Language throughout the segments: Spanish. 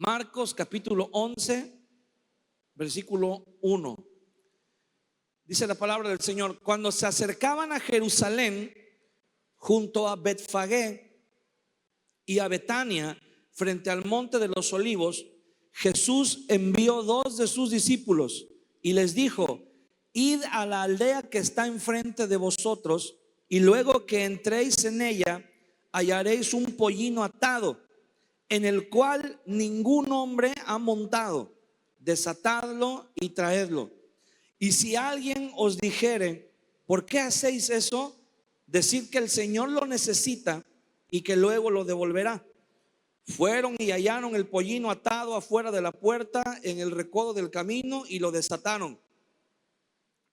Marcos capítulo 11, versículo 1. Dice la palabra del Señor: cuando se acercaban a Jerusalén, junto a Betfagé y a Betania, frente al monte de los olivos, Jesús envió dos de sus discípulos y les dijo: id a la aldea que está enfrente de vosotros, y luego que entréis en ella, hallaréis un pollino atado, en el cual ningún hombre ha montado. Desatadlo y traedlo. Y si alguien os dijere: ¿por qué hacéis eso?, decid que el Señor lo necesita y que luego lo devolverá. Fueron y hallaron el pollino atado afuera de la puerta en el recodo del camino y lo desataron.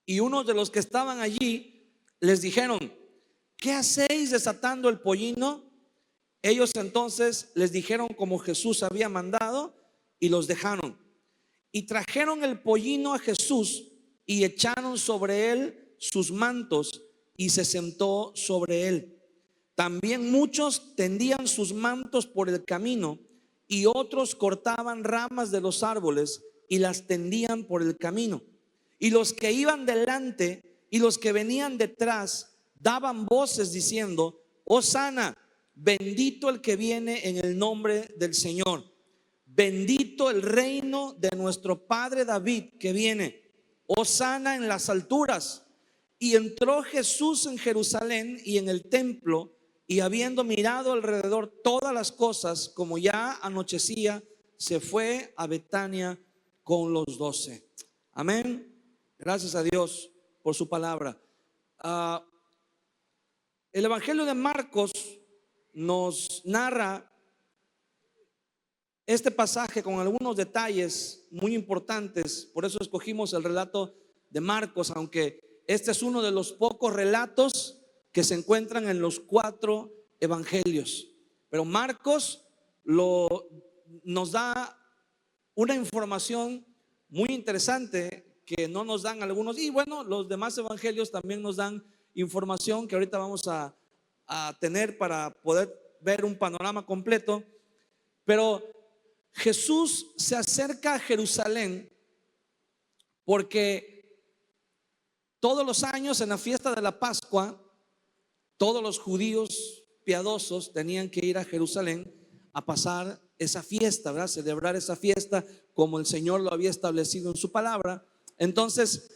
Y unos de los que estaban allí les dijeron: ¿qué hacéis desatando el pollino? Ellos entonces les dijeron como Jesús había mandado, y los dejaron. Y trajeron el pollino a Jesús y echaron sobre él sus mantos, y se sentó sobre él. También muchos tendían sus mantos por el camino, y otros cortaban ramas de los árboles y las tendían por el camino. Y los que iban delante y los que venían detrás daban voces diciendo: Hosana, bendito el que viene en el nombre del Señor, bendito el reino de nuestro padre David que viene, Hosana en las alturas. Y entró Jesús en Jerusalén y en el templo, y habiendo mirado alrededor todas las cosas, como ya anochecía, se fue a Betania con los 12. Amén. Gracias a Dios por su palabra. El Evangelio de Marcos nos narra este pasaje con algunos detalles muy importantes. Por eso escogimos el relato de Marcos, aunque este es uno de los pocos relatos que se encuentran en los 4 evangelios. Pero Marcos nos da una información muy interesante que no nos dan algunos. Y bueno, los demás evangelios también nos dan información que ahorita vamos a tener para poder ver un panorama completo. Pero Jesús se acerca a Jerusalén porque todos los años en la fiesta de la Pascua, todos los judíos piadosos tenían que ir a Jerusalén a pasar esa fiesta, ¿verdad? Celebrar esa fiesta como el Señor lo había establecido en su palabra. Entonces,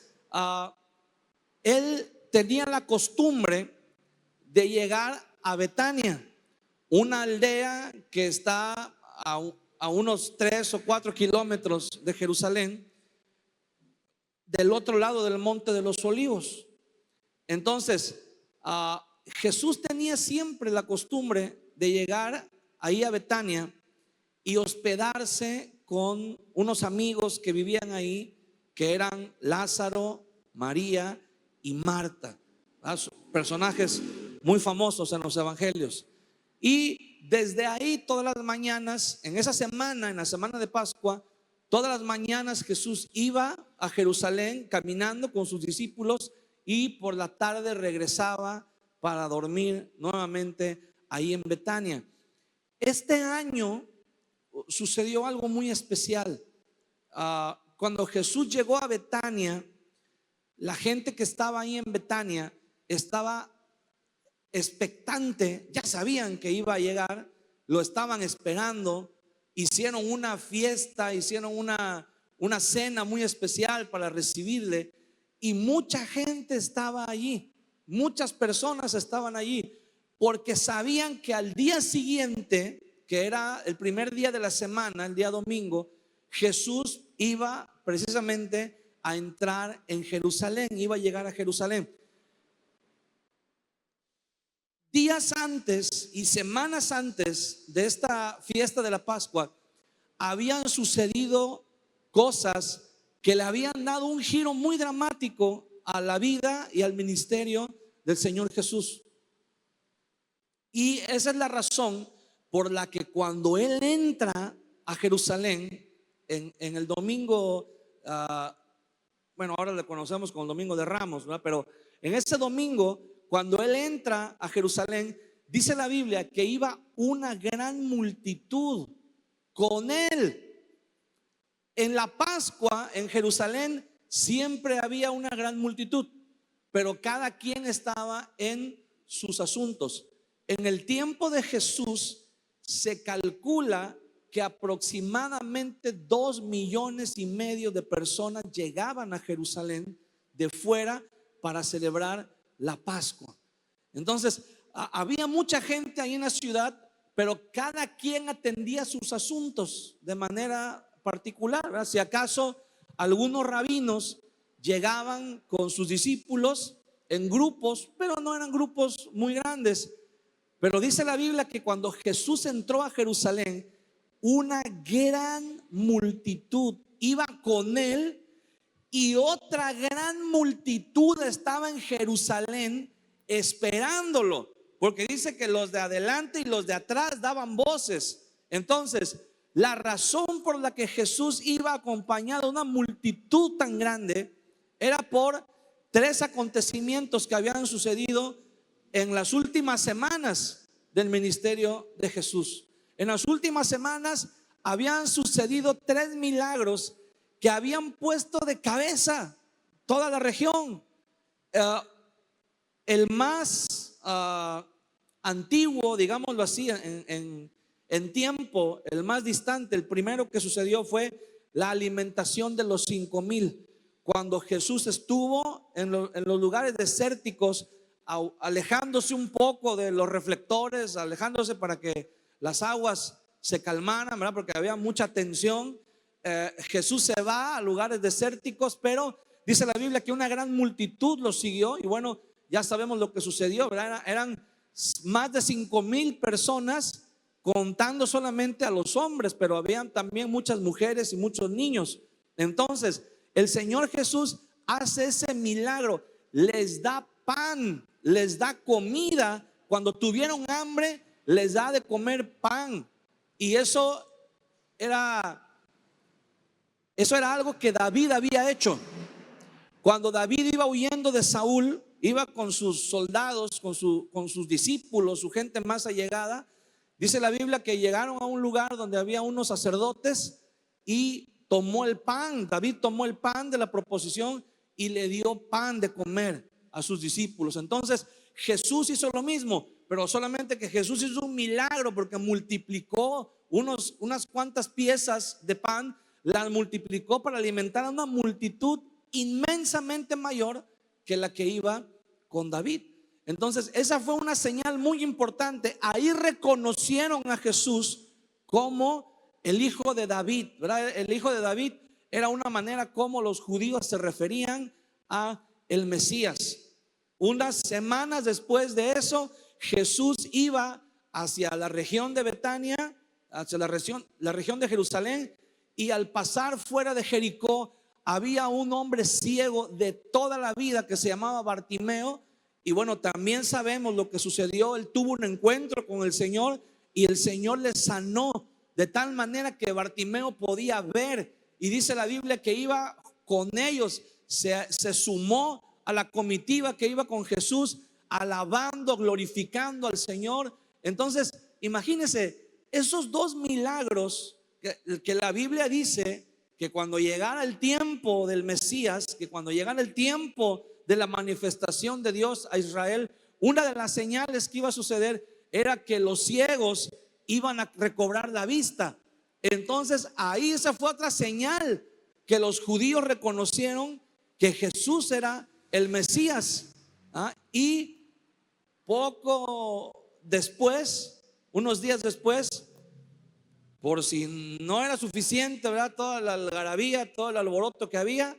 él tenía la costumbre de llegar a Betania, una aldea que está a unos 3 o 4 kilómetros de Jerusalén, del otro lado del monte de los olivos. Entonces, Jesús tenía siempre la costumbre de llegar ahí a Betania y hospedarse con unos amigos que vivían ahí, que eran Lázaro, María y Marta, personajes muy famosos en los evangelios. Y desde ahí todas las mañanas, en esa semana, en la semana de Pascua, todas las mañanas Jesús iba a Jerusalén caminando con sus discípulos, y por la tarde regresaba para dormir nuevamente ahí en Betania. Este año sucedió algo muy especial. Cuando Jesús llegó a Betania, la gente que estaba ahí en Betania estaba expectante, ya sabían que iba a llegar, lo estaban esperando. Hicieron una fiesta, hicieron una cena muy especial para recibirle, y mucha gente estaba allí, muchas personas estaban allí, porque sabían que al día siguiente, que era el primer día de la semana, el día domingo, Jesús iba precisamente a entrar en Jerusalén, iba a llegar a Jerusalén. Días antes y semanas antes de esta fiesta de la Pascua, habían sucedido cosas que le habían dado un giro muy dramático a la vida y al ministerio del Señor Jesús. Y esa es la razón por la que cuando Él entra a Jerusalén en el domingo, bueno, ahora le conocemos como el domingo de Ramos, ¿verdad? Pero en ese domingo, cuando Él entra a Jerusalén, dice la Biblia que iba una gran multitud con él. En la Pascua en Jerusalén siempre había una gran multitud, pero cada quien estaba en sus asuntos. En el tiempo de Jesús se calcula que aproximadamente 2,5 millones de personas llegaban a Jerusalén de fuera para celebrar la Pascua. Entonces, había mucha gente ahí en la ciudad, pero cada quien atendía sus asuntos de manera particular, ¿verdad? Si acaso algunos rabinos llegaban con sus discípulos en grupos, pero no eran grupos muy grandes. Pero dice la Biblia que cuando Jesús entró a Jerusalén, una gran multitud iba con él y otra gran multitud estaba en Jerusalén esperándolo, porque dice que los de adelante y los de atrás daban voces. Entonces, la razón por la que Jesús iba acompañado de una multitud tan grande era por 3 acontecimientos que habían sucedido en las últimas semanas del ministerio de Jesús. En las últimas semanas habían sucedido 3 milagros que habían puesto de cabeza toda la región. El más antiguo, digámoslo así, en tiempo, el más distante, el primero que sucedió fue la alimentación de los 5,000. Cuando Jesús estuvo en los lugares desérticos, alejándose un poco de los reflectores, alejándose para que las aguas se calmaran, ¿verdad? Porque había mucha tensión. Jesús se va a lugares desérticos, pero dice la Biblia que una gran multitud lo siguió. Y bueno, ya sabemos lo que sucedió, ¿verdad? Eran más de 5,000 personas, contando solamente a los hombres, pero habían también muchas mujeres y muchos niños. Entonces el Señor Jesús hace ese milagro, les da pan, les da comida. Cuando tuvieron hambre, les da de comer pan. Y eso era algo que David había hecho. Cuando David iba huyendo de Saúl, iba con sus soldados, con sus discípulos, su gente más allegada. Dice la Biblia que llegaron a un lugar donde había unos sacerdotes y tomó el pan. David tomó el pan de la proposición y le dio pan de comer a sus discípulos. Entonces Jesús hizo lo mismo, pero solamente que Jesús hizo un milagro porque multiplicó unas cuantas piezas de pan, las multiplicó para alimentar a una multitud inmensamente mayor que la que iba con David. Entonces esa fue una señal muy importante. Ahí reconocieron a Jesús como el hijo de David, ¿verdad? El hijo de David era una manera como los judíos se referían a el Mesías. Unas semanas después de eso, Jesús iba hacia la región de Betania, hacia la región de Jerusalén, y al pasar fuera de Jericó había un hombre ciego de toda la vida que se llamaba Bartimeo. Y bueno, también sabemos lo que sucedió. Él tuvo un encuentro con el Señor y el Señor le sanó de tal manera que Bartimeo podía ver. Y dice la Biblia que iba con ellos, se sumó a la comitiva que iba con Jesús, alabando, glorificando al Señor. Entonces imagínense esos 2 milagros que la Biblia dice que cuando llegara el tiempo del Mesías, que cuando llegara el tiempo de la manifestación de Dios a Israel, una de las señales que iba a suceder era que los ciegos iban a recobrar la vista. Entonces ahí esa fue otra señal que los judíos reconocieron que Jesús era el Mesías. Y poco después, unos días después, por si no era suficiente, ¿verdad?, toda la algarabía, todo el alboroto que había,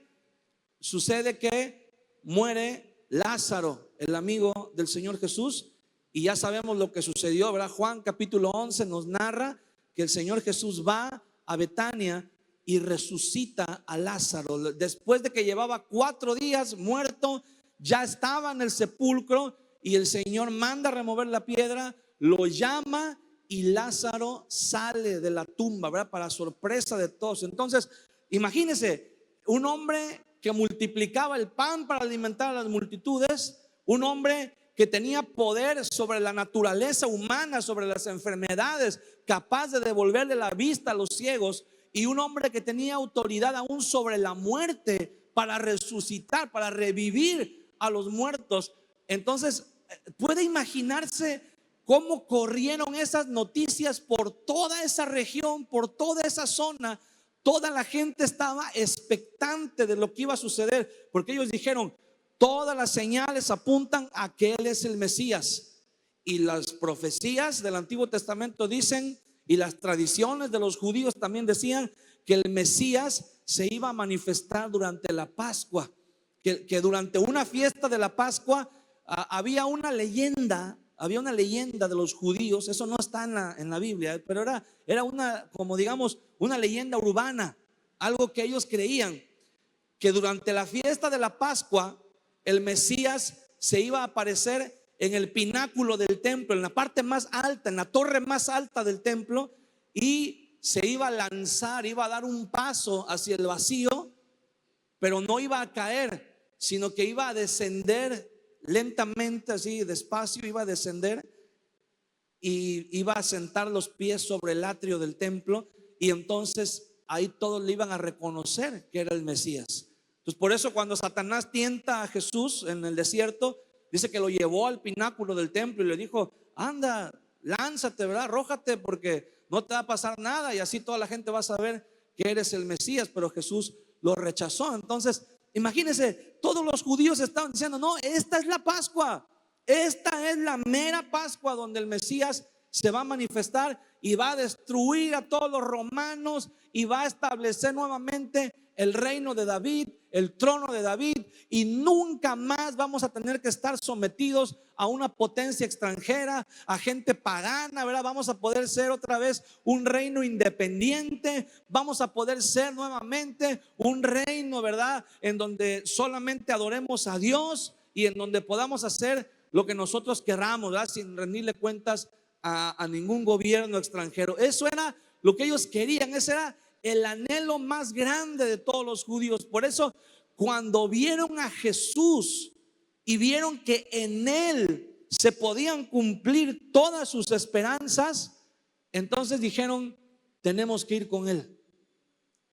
sucede que muere Lázaro, el amigo del Señor Jesús. Y ya sabemos lo que sucedió, ¿verdad? Juan capítulo 11 nos narra que el Señor Jesús va a Betania y resucita a Lázaro. Después de que llevaba 4 días muerto, ya estaba en el sepulcro y el Señor manda a remover la piedra, lo llama y Lázaro sale de la tumba, ¿verdad? Para sorpresa de todos. Entonces imagínense, un hombre que multiplicaba el pan para alimentar a las multitudes, un hombre que tenía poder sobre la naturaleza humana, sobre las enfermedades, capaz de devolverle la vista a los ciegos, y un hombre que tenía autoridad aún sobre la muerte para resucitar, para revivir a los muertos. Entonces, puede imaginarse cómo corrieron esas noticias por toda esa región, por toda esa zona. Toda la gente estaba expectante de lo que iba a suceder, porque ellos dijeron: todas las señales apuntan a que Él es el Mesías. Y las profecías del Antiguo Testamento dicen, y las tradiciones de los judíos también decían, que el Mesías se iba a manifestar durante la Pascua, que durante una fiesta de la Pascua había una leyenda de los judíos. Eso no está en la Biblia, pero era una, como digamos, una leyenda urbana, algo que ellos creían, que durante la fiesta de la Pascua el Mesías se iba a aparecer en el pináculo del templo, en la parte más alta, en la torre más alta del templo, y se iba a lanzar, iba a dar un paso hacia el vacío, pero no iba a caer, sino que iba a descender lentamente, así despacio, iba a descender y iba a sentar los pies sobre el atrio del templo, y entonces ahí todos le iban a reconocer que era el Mesías. Entonces, por eso cuando Satanás tienta a Jesús en el desierto, dice que lo llevó al pináculo del templo y le dijo: anda, lánzate, ¿verdad? Arrójate, porque no te va a pasar nada, y así toda la gente va a saber que eres el Mesías. Pero Jesús lo rechazó. Entonces, imagínense, todos los judíos estaban diciendo: no, esta es la Pascua, esta es la mera Pascua donde el Mesías se va a manifestar y va a destruir a todos los romanos y va a establecer nuevamente el reino de David, el trono de David, y nunca más vamos a tener que estar sometidos a una potencia extranjera, a gente pagana, ¿verdad? Vamos a poder ser otra vez un reino independiente, vamos a poder ser nuevamente un reino, ¿verdad?, en donde solamente adoremos a Dios y en donde podamos hacer lo que nosotros queramos, ¿verdad?, sin rendirle cuentas a ningún gobierno extranjero. Eso era lo que ellos querían, ese era el anhelo más grande de todos los judíos. Por eso, cuando vieron a Jesús y vieron que en Él se podían cumplir todas sus esperanzas, entonces dijeron: tenemos que ir con Él.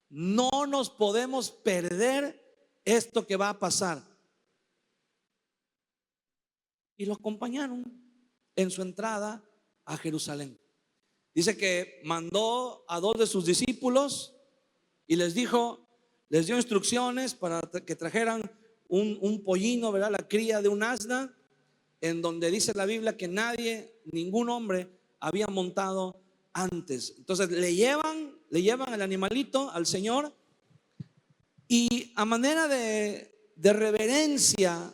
No nos podemos perder esto que va a pasar. Y lo acompañaron en su entrada a Jerusalén. Dice que mandó a 2 de sus discípulos y les dijo, les dio instrucciones para que trajeran un pollino, ¿verdad?, la cría de un asna, en donde dice la Biblia que nadie, ningún hombre había montado antes. Entonces le llevan el animalito al Señor, y a manera de reverencia,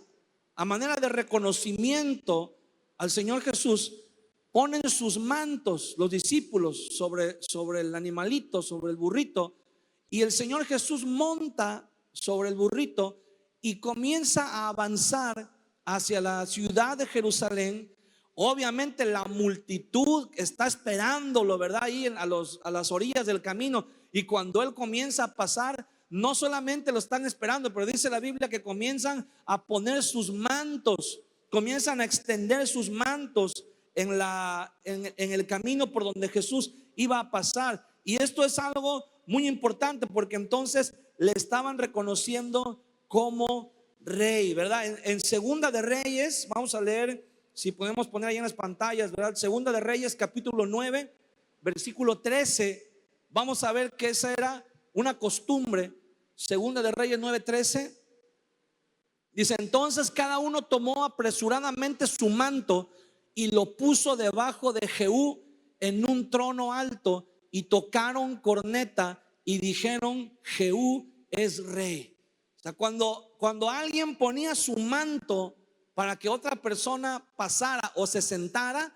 a manera de reconocimiento al Señor Jesús, ponen sus mantos los discípulos sobre el animalito, sobre el burrito, y el Señor Jesús monta sobre el burrito y comienza a avanzar hacia la ciudad de Jerusalén. Obviamente la multitud está esperándolo, ¿verdad?, ahí a las orillas del camino, y cuando Él comienza a pasar, no solamente lo están esperando, pero dice la Biblia que comienzan a poner sus mantos, comienzan a extender sus mantos en el camino por donde Jesús iba a pasar. Y esto es algo muy importante, porque entonces le estaban reconociendo como rey, ¿verdad? En Segunda de Reyes, vamos a leer, si podemos poner ahí en las pantallas, ¿verdad? Segunda de Reyes, capítulo 9, versículo 13. Vamos a ver que esa era una costumbre. Segunda de Reyes 9:13. Dice: entonces cada uno tomó apresuradamente su manto y lo puso debajo de Jehú en un trono alto, y tocaron corneta y dijeron: Jehú es rey. O sea, cuando alguien ponía su manto para que otra persona pasara o se sentara,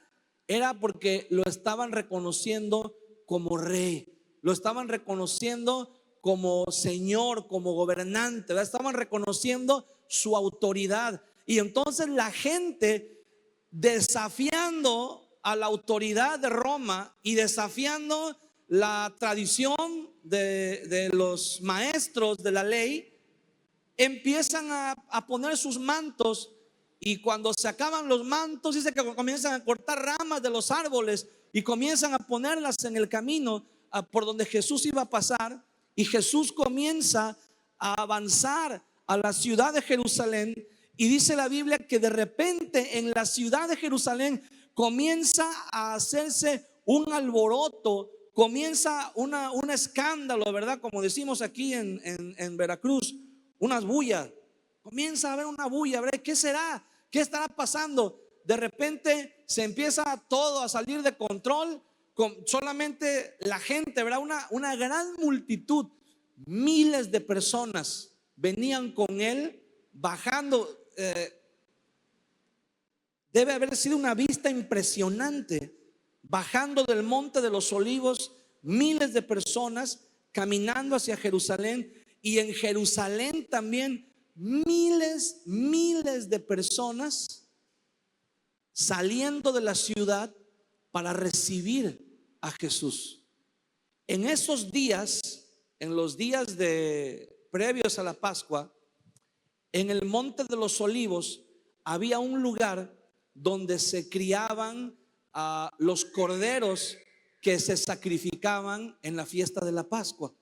era porque lo estaban reconociendo como rey, lo estaban reconociendo como señor, como gobernante, ¿verdad? Estaban reconociendo su autoridad. Y entonces la gente, desafiando a la autoridad de Roma y desafiando la tradición de los maestros de la ley, empiezan a poner sus mantos y cuando se acaban los mantos, dice que comienzan a cortar ramas de los árboles y comienzan a ponerlas en el camino por donde Jesús iba a pasar. Y Jesús comienza a avanzar a la ciudad de Jerusalén. Y dice la Biblia que de repente en la ciudad de Jerusalén comienza a hacerse un alboroto, comienza un escándalo, ¿verdad? Como decimos aquí en Veracruz, unas bullas. Comienza a haber una bulla, ¿verdad? ¿Qué será? ¿Qué estará pasando? De repente se empieza todo a salir de control, con solamente la gente, ¿verdad? Una gran multitud, miles de personas venían con él bajando. Debe haber sido una vista impresionante, bajando del monte de los olivos, miles de personas caminando hacia Jerusalén, y en Jerusalén también miles de personas saliendo de la ciudad para recibir a Jesús. En esos días, en los días previos a la Pascua, en el monte de los olivos había un lugar donde se criaban los corderos que se sacrificaban en la fiesta de la Pascua.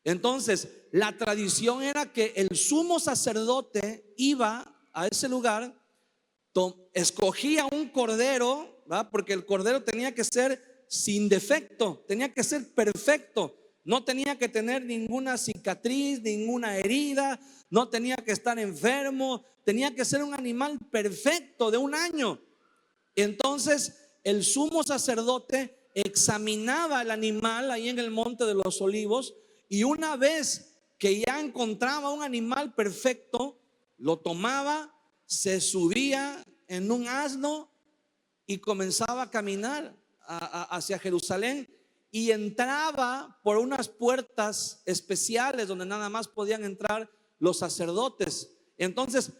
Entonces, la tradición era que el sumo sacerdote iba a ese lugar, escogía un cordero, ¿verdad? Porque el cordero tenía que ser sin defecto, tenía que ser perfecto, no tenía que tener ninguna cicatriz, ninguna herida, no tenía que estar enfermo, tenía que ser un animal perfecto de un año. Entonces, el sumo sacerdote examinaba el animal ahí en el monte de los olivos, y una vez que ya encontraba un animal perfecto, lo tomaba, se subía en un asno y comenzaba a caminar hacia Jerusalén, y entraba por unas puertas especiales donde nada más podían entrar los sacerdotes. Entonces,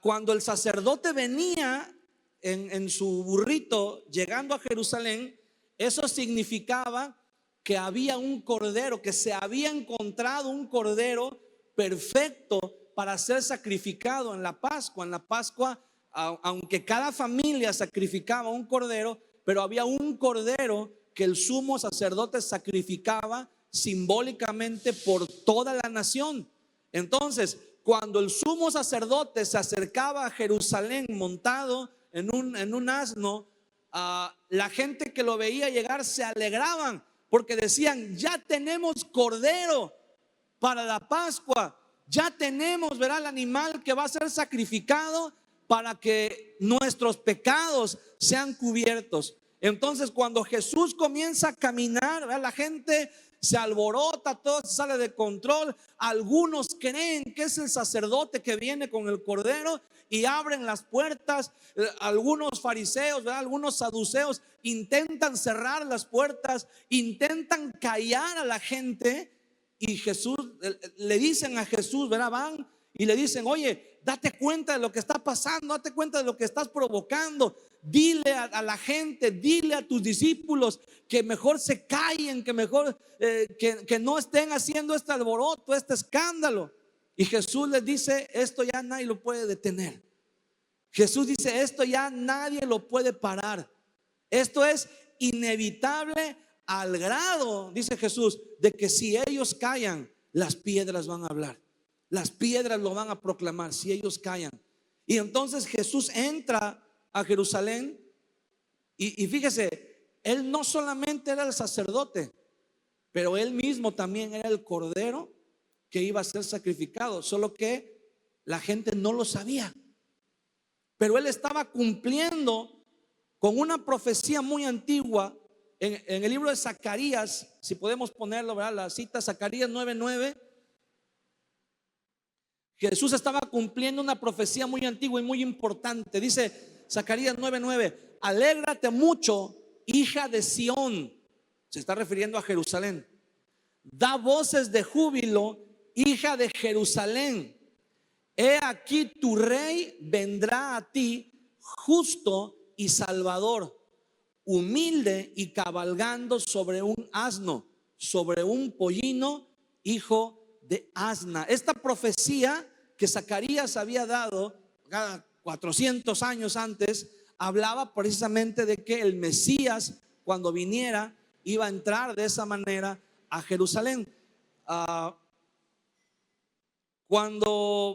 cuando el sacerdote venía en su burrito llegando a Jerusalén, eso significaba que había un cordero, que se había encontrado un cordero perfecto para ser sacrificado en la Pascua. En la Pascua, aunque cada familia sacrificaba un cordero, pero había un cordero que el sumo sacerdote sacrificaba simbólicamente por toda la nación. Entonces, cuando el sumo sacerdote se acercaba a Jerusalén montado en un asno, la gente que lo veía llegar se alegraban, porque decían: ya tenemos cordero para la Pascua, ya tenemos, verá, el animal que va a ser sacrificado para que nuestros pecados sean cubiertos. Entonces, cuando Jesús comienza a caminar, ¿verdad?, la gente se alborota, todo se sale de control. Algunos creen que es el sacerdote que viene con el cordero y abren las puertas. Algunos fariseos, ¿verdad?, algunos saduceos intentan cerrar las puertas, intentan callar a la gente, y Jesús, le dicen a Jesús, ¿verdad?, van y le dicen: oye, date cuenta de lo que está pasando, date cuenta de lo que estás provocando. Dile a la gente, dile a tus discípulos que mejor se callen, que mejor que no estén haciendo este alboroto, este escándalo. Y Jesús les dice: esto ya nadie lo puede detener. Jesús dice: esto ya nadie lo puede parar. Esto es inevitable, al grado, dice Jesús, de que si ellos callan, las piedras van a hablar. Las piedras lo van a proclamar si ellos callan. Y entonces Jesús entra a Jerusalén, y fíjese, él no solamente era el sacerdote, pero él mismo también era el cordero que iba a ser sacrificado, solo que la gente no lo sabía. Pero él estaba cumpliendo con una profecía muy antigua en el libro de Zacarías. Si podemos ponerlo, ¿verdad?, la cita, Zacarías 9:9. Jesús estaba cumpliendo una profecía muy antigua y muy importante. Dice Zacarías 9:9: alégrate mucho, hija de Sión. Se está refiriendo a Jerusalén. Da voces de júbilo, hija de Jerusalén. He aquí tu rey vendrá a ti, justo y salvador, humilde y cabalgando sobre un asno, sobre un pollino, hijo de asna. Esta profecía que Zacarías había dado 400 años antes, hablaba precisamente de que el Mesías, cuando viniera, iba a entrar de esa manera a Jerusalén. Ah, cuando,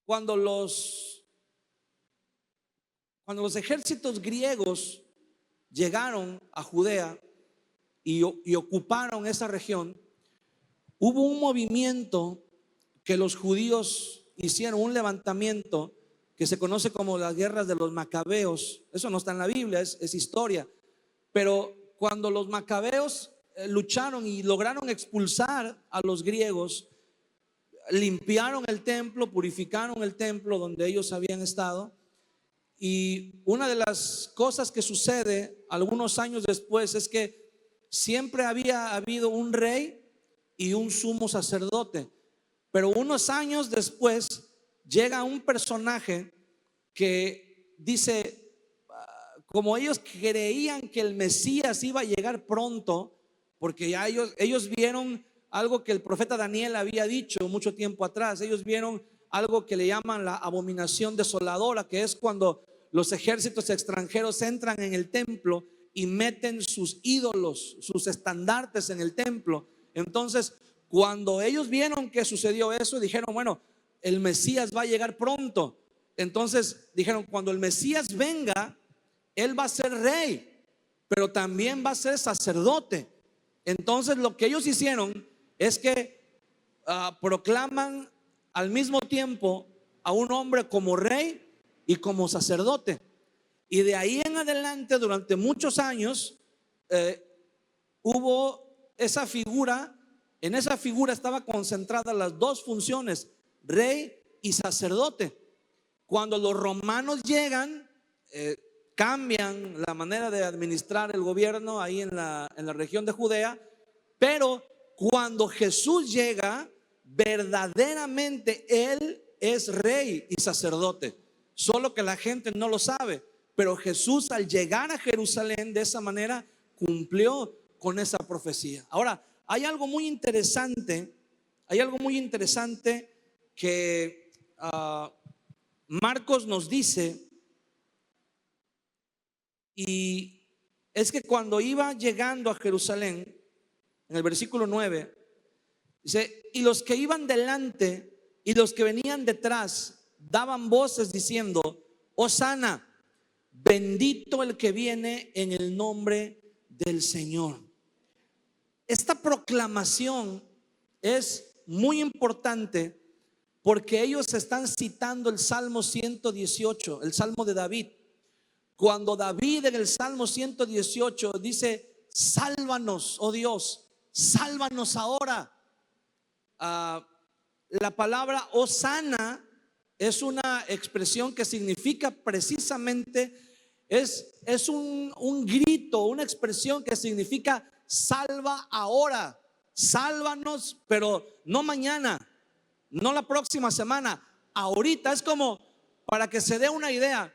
cuando los ejércitos griegos llegaron a Judea y ocuparon esa región, hubo un movimiento que los judíos hicieron, un levantamiento que se conoce como las guerras de los macabeos. Eso no está en la Biblia, es historia. Pero cuando los macabeos lucharon y lograron expulsar a los griegos, limpiaron el templo, purificaron el templo donde ellos habían estado. Y una de las cosas que sucede algunos años después es que siempre había habido un rey y un sumo sacerdote, pero unos años después llega un personaje que dice, como ellos creían que el Mesías iba a llegar pronto, porque ya ellos vieron algo que el profeta Daniel había dicho mucho tiempo atrás. Ellos vieron algo que le llaman la abominación desoladora, que es cuando los ejércitos extranjeros entran en el templo y meten sus ídolos, sus estandartes en el templo. Entonces, cuando ellos vieron que sucedió eso, dijeron, bueno, el Mesías va a llegar pronto. Entonces dijeron, cuando el Mesías venga, él va a ser rey, pero también va a ser sacerdote. Entonces lo que ellos hicieron es que proclaman al mismo tiempo a un hombre como rey y como sacerdote. Y de ahí en adelante, durante muchos años, hubo esa figura. En esa figura estaba concentradas las dos funciones, rey y sacerdote. Cuando los romanos llegan, cambian la manera de administrar el gobierno ahí en la región de Judea. Pero cuando Jesús llega, verdaderamente Él es rey y sacerdote. Solo que la gente no lo sabe. Pero Jesús, al llegar a Jerusalén de esa manera, cumplió con esa profecía. Ahora, hay algo muy interesante que Marcos nos dice, y es que cuando iba llegando a Jerusalén, en el versículo 9, dice, y los que iban delante y los que venían detrás daban voces diciendo, Hosana, bendito el que viene en el nombre del Señor. Esta proclamación es muy importante porque ellos están citando el Salmo 118, el Salmo de David. Cuando David en el Salmo 118 dice, sálvanos, oh Dios, sálvanos ahora. La palabra Hosana es una expresión que significa precisamente, es un grito, una expresión que significa salva ahora, sálvanos, pero no mañana, no la próxima semana, ahorita. Es como, para que se dé una idea,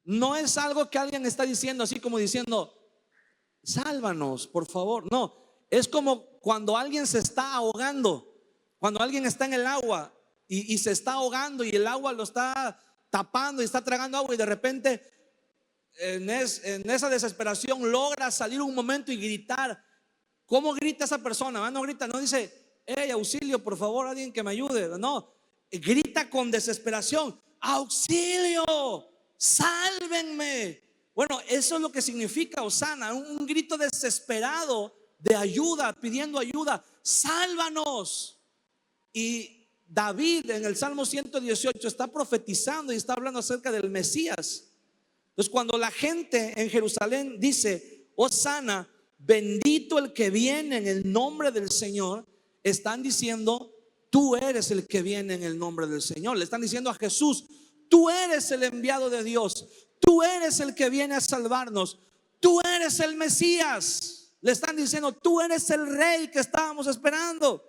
no es algo que alguien está diciendo así como diciendo, sálvanos, por favor. No, es como cuando alguien se está ahogando, cuando alguien está en el agua y se está ahogando y el agua lo está tapando y está tragando agua, y de repente en esa desesperación logra salir un momento y gritar. ¿Cómo grita esa persona? No grita, no dice, hey, auxilio, por favor, alguien que me ayude. No, grita con desesperación, auxilio, sálvenme. Bueno, eso es lo que significa Hosana, un grito desesperado de ayuda, pidiendo ayuda, sálvanos. Y David en el Salmo 118 está profetizando y está hablando acerca del Mesías. Entonces, cuando la gente en Jerusalén dice, Hosana, bendito el que viene en el nombre del Señor, están diciendo, tú eres el que viene en el nombre del Señor. Le están diciendo a Jesús, tú eres el enviado de Dios, tú eres el que viene a salvarnos, tú eres el Mesías. Le están diciendo, tú eres el rey que estábamos esperando.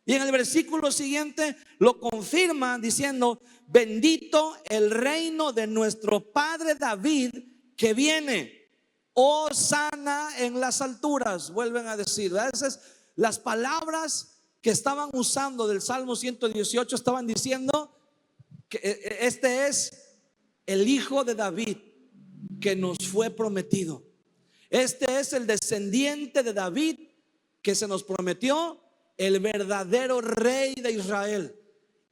Y en el versículo siguiente lo confirma diciendo, bendito el reino de nuestro padre David que viene, Hosana en las alturas. Vuelven a decir, esas las palabras que estaban usando del Salmo 118 estaban diciendo que este es el hijo de David que nos fue prometido. Este es el descendiente de David que se nos prometió, el verdadero rey de Israel.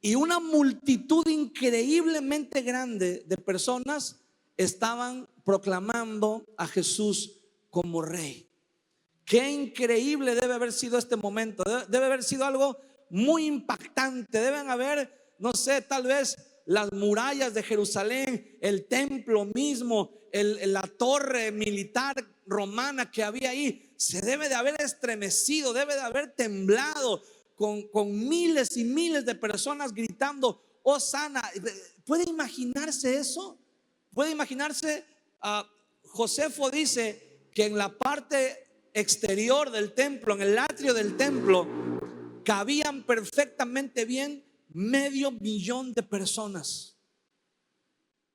Y una multitud increíblemente grande de personas estaban proclamando a Jesús como rey. Qué increíble debe haber sido este momento. Debe haber sido algo muy impactante. Deben haber, no sé, tal vez las murallas de Jerusalén, el templo mismo, la torre militar romana que había ahí, se debe de haber estremecido, debe de haber temblado con miles y miles de personas gritando Hosana. ¿Puede imaginarse eso? ¿Puede imaginarse? Josefo dice que en la parte exterior del templo, en el atrio del templo, cabían perfectamente bien 500,000 de personas.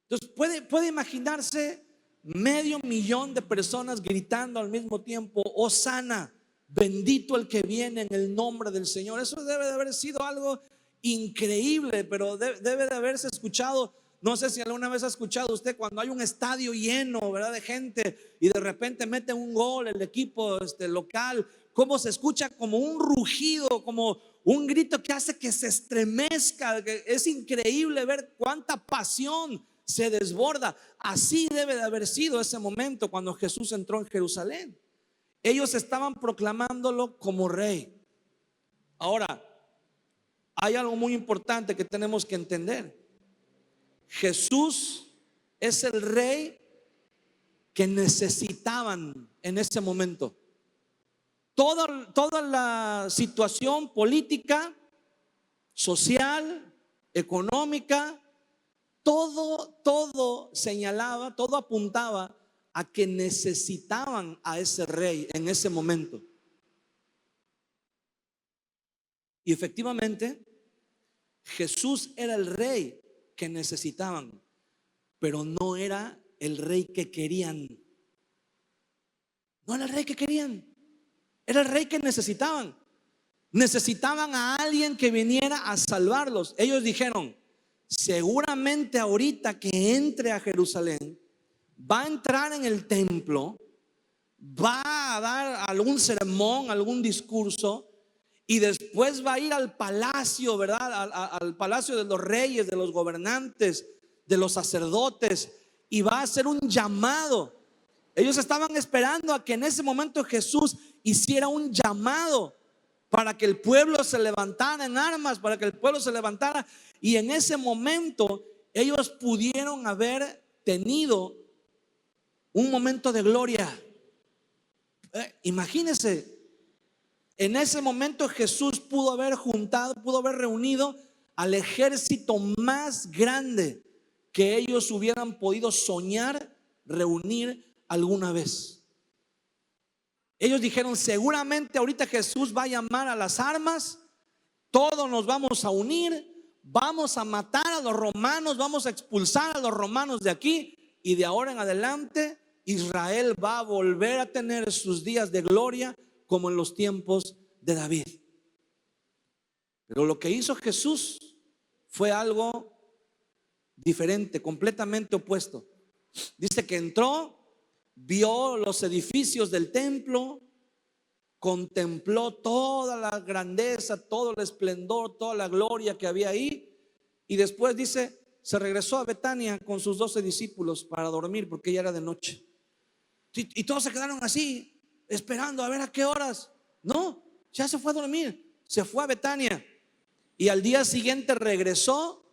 Entonces puede imaginarse 500,000 de personas gritando al mismo tiempo Hosana, bendito el que viene en el nombre del Señor. Eso debe de haber sido algo increíble, pero debe de haberse escuchado. No sé si alguna vez ha escuchado usted cuando hay un estadio lleno, ¿verdad?, de gente y de repente mete un gol el equipo local, cómo se escucha como un rugido, como un grito que hace que se estremezca. Es increíble ver cuánta pasión se desborda. Así debe de haber sido ese momento cuando Jesús entró en Jerusalén. Ellos estaban proclamándolo como rey. Ahora, hay algo muy importante que tenemos que entender. Jesús es el rey que necesitaban en ese momento. Toda la situación política, social, económica, todo señalaba, todo apuntaba a que necesitaban a ese rey en ese momento. Y efectivamente, Jesús era el rey que necesitaban, pero no era el rey que querían. No era el rey que querían, era el rey que necesitaban. Necesitaban a alguien que viniera a salvarlos. Ellos dijeron: seguramente ahorita que entre a Jerusalén, va a entrar en el templo, va a dar algún sermón, algún discurso, y después va a ir al palacio, ¿verdad? Al palacio de los reyes, de los gobernantes, de los sacerdotes, y va a hacer un llamado. Ellos estaban esperando a que en ese momento Jesús hiciera un llamado para que el pueblo se levantara en armas, para que el pueblo se levantara. Y en ese momento ellos pudieron haber tenido un momento de gloria. Imagínense, en ese momento Jesús pudo haber reunido al ejército más grande que ellos hubieran podido soñar reunir alguna vez. Ellos dijeron: seguramente ahorita Jesús va a llamar a las armas, todos nos vamos a unir, vamos a matar a los romanos, vamos a expulsar a los romanos de aquí, y de ahora en adelante Israel va a volver a tener sus días de gloria como en los tiempos de David. Pero lo que hizo Jesús fue algo diferente, completamente opuesto. Dice que entró, vio los edificios del templo, contempló toda la grandeza, todo el esplendor, toda la gloria que había ahí, y después dice, se regresó a Betania con sus 12 discípulos para dormir, porque ya era de noche. Y todos se quedaron así, esperando a ver a qué horas. No, ya se fue a dormir, se fue a Betania. Y al día siguiente regresó.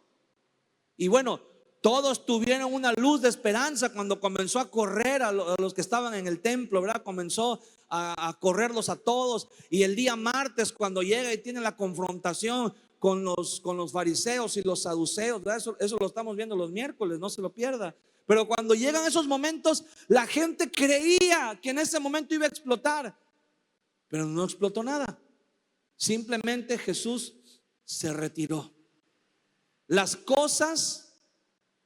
Y bueno, todos tuvieron una luz de esperanza cuando comenzó a correr a los que estaban en el templo, ¿verdad? Comenzó a correrlos a todos. Y el día martes, cuando llega y tiene la confrontación con los fariseos y los saduceos, ¿verdad? Eso lo estamos viendo los miércoles, no se lo pierda. Pero cuando llegan esos momentos, la gente creía que en ese momento iba a explotar, pero no explotó nada. Simplemente Jesús se retiró. Las cosas,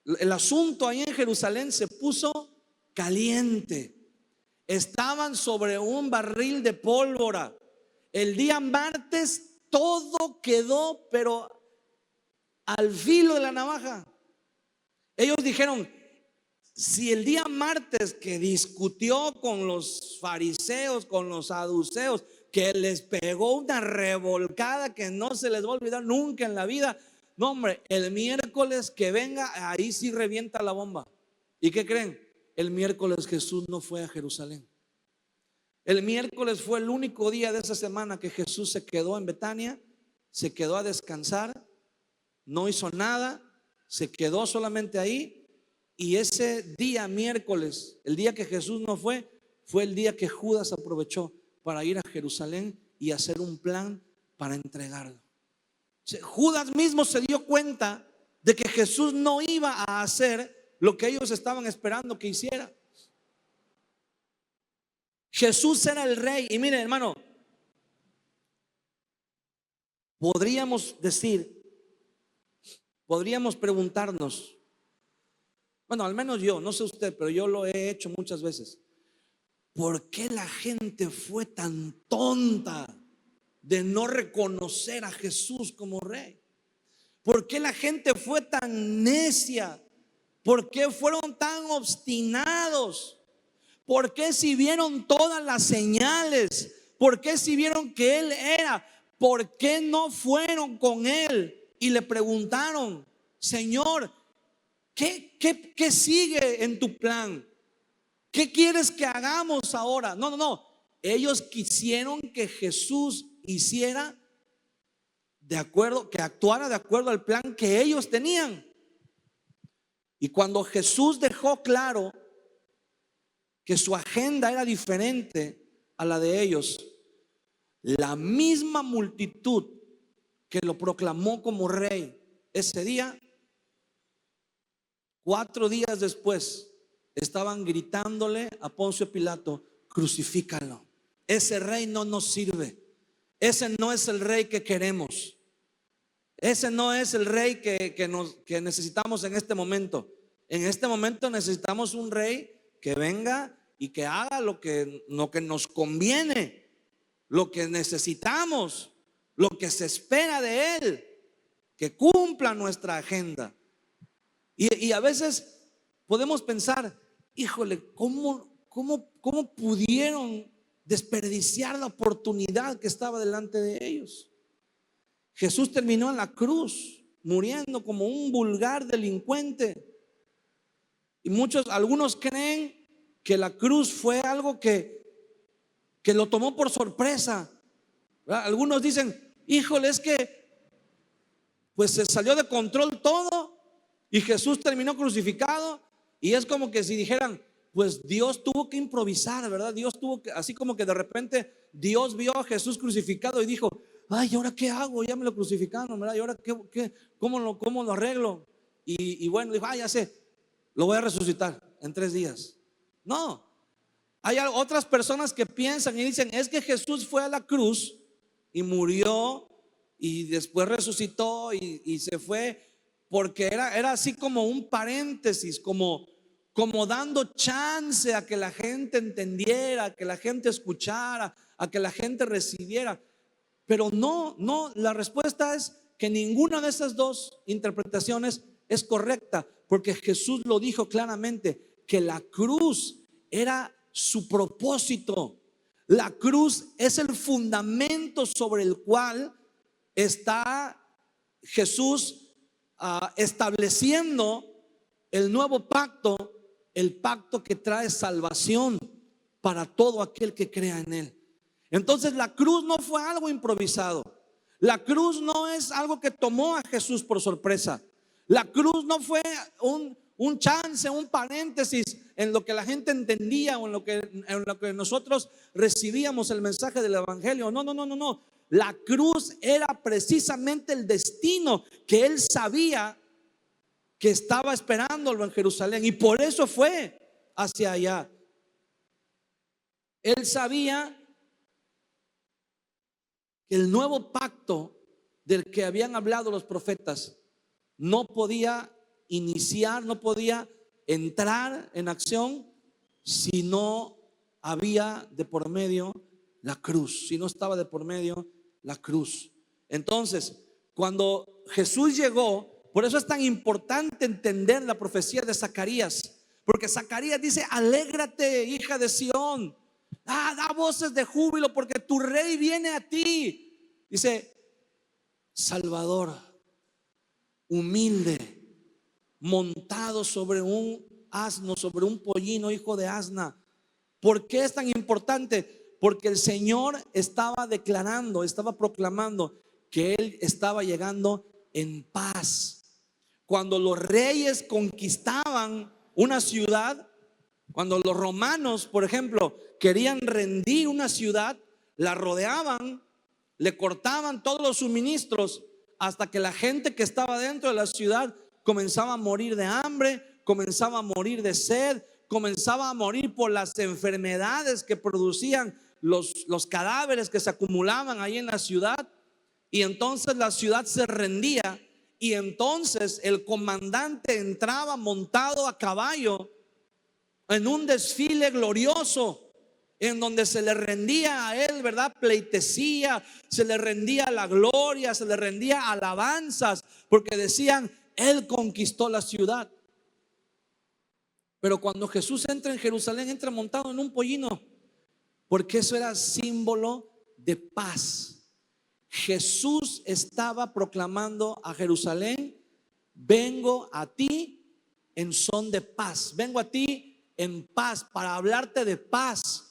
el asunto ahí en Jerusalén se puso caliente. Estaban sobre un barril de pólvora. El día martes todo quedó, pero al filo de la navaja. Ellos dijeron, si el día martes que discutió con los fariseos, con los saduceos, que les pegó una revolcada que no se les va a olvidar nunca en la vida, no hombre, el miércoles que venga, ahí sí revienta la bomba. ¿Y qué creen? El miércoles Jesús no fue a Jerusalén. El miércoles fue el único día de esa semana que Jesús se quedó en Betania, se quedó a descansar, no hizo nada, se quedó solamente ahí. Y ese día miércoles, el día que Jesús no fue, fue el día que Judas aprovechó para ir a Jerusalén y hacer un plan para entregarlo. Judas mismo se dio cuenta de que Jesús no iba a hacer lo que ellos estaban esperando que hiciera. Jesús era el rey. Y miren, hermano, podríamos decir, podríamos preguntarnos, bueno, al menos yo, no sé usted, pero yo lo he hecho muchas veces. ¿Por qué la gente fue tan tonta de no reconocer a Jesús como rey? ¿Por qué la gente fue tan necia? ¿Por qué fueron tan obstinados? ¿Por qué si vieron todas las señales? ¿Por qué si vieron que Él era? ¿Por qué no fueron con Él y le preguntaron, Señor, ¿qué sigue en tu plan? ¿Qué quieres que hagamos ahora? No. Ellos quisieron que Jesús hiciera de acuerdo, que actuara de acuerdo al plan que ellos tenían. Y cuando Jesús dejó claro que su agenda era diferente a la de ellos, la misma multitud que lo proclamó como rey ese día, 4 días después estaban gritándole a Poncio Pilato, crucifícalo. Ese rey no nos sirve. Ese no es el rey que queremos. Ese no es el rey que necesitamos en este momento. En este momento necesitamos un rey que venga y que haga lo que nos conviene, lo que necesitamos, lo que se espera de él, que cumpla nuestra agenda. Y a veces podemos pensar, híjole, ¿cómo pudieron desperdiciar la oportunidad que estaba delante de ellos? Jesús terminó en la cruz, muriendo como un vulgar delincuente. Y algunos creen que la cruz fue algo que lo tomó por sorpresa, ¿verdad? Algunos dicen, híjole, es que pues se salió de control todo y Jesús terminó crucificado. Y es como que si dijeran, pues Dios tuvo que improvisar, ¿verdad? Dios tuvo que, así como que de repente Dios vio a Jesús crucificado y dijo, ay, ¿y ahora qué hago? Ya me lo crucificaron, ¿verdad? ¿Y ahora cómo lo arreglo? Y bueno, dijo, ya sé, lo voy a resucitar en 3 días. No, hay otras personas que piensan y dicen, es que Jesús fue a la cruz y murió y después resucitó y se fue, porque era así como un paréntesis, como dando chance a que la gente entendiera, a que la gente escuchara, a que la gente recibiera. Pero no, la respuesta es que ninguna de esas dos interpretaciones es correcta, porque Jesús lo dijo claramente, que la cruz era su propósito. La cruz es el fundamento sobre el cual está Jesús estableciendo el nuevo pacto, el pacto que trae salvación para todo aquel que crea en él. Entonces la cruz no fue algo improvisado. La cruz no es algo que tomó a Jesús por sorpresa. La cruz no fue un chance, un paréntesis en lo que la gente entendía o en lo que nosotros recibíamos el mensaje del evangelio. No. La cruz era precisamente el destino que él sabía que estaba esperándolo en Jerusalén, y por eso fue hacia allá. Él sabía que el nuevo pacto del que habían hablado los profetas no podía iniciar, no podía entrar en acción si no había de por medio la cruz, si no estaba de por medio la cruz. Entonces, cuando Jesús llegó, por eso es tan importante entender la profecía de Zacarías, porque Zacarías dice: alégrate, hija de Sión, da voces de júbilo, porque tu rey viene a ti. Dice: Salvador, humilde, montado sobre un asno, sobre un pollino, hijo de asna. ¿Por qué es tan importante? Porque el Señor estaba declarando, estaba proclamando que Él estaba llegando en paz. Cuando los reyes conquistaban una ciudad, cuando los romanos, por ejemplo, querían rendir una ciudad, la rodeaban, le cortaban todos los suministros, hasta que la gente que estaba dentro de la ciudad comenzaba a morir de hambre, comenzaba a morir de sed, comenzaba a morir por las enfermedades que producían los cadáveres que se acumulaban ahí en la ciudad. Y entonces la ciudad se rendía, y entonces el comandante entraba montado a caballo en un desfile glorioso, en donde se le rendía a él, ¿verdad?, pleitesía, se le rendía la gloria, se le rendía alabanzas, porque decían: Él conquistó la ciudad. Pero cuando Jesús entra en Jerusalén, entra montado en un pollino, porque eso era símbolo de paz. Jesús estaba proclamando a Jerusalén: vengo a ti en son de paz, vengo a ti en paz, para hablarte de paz.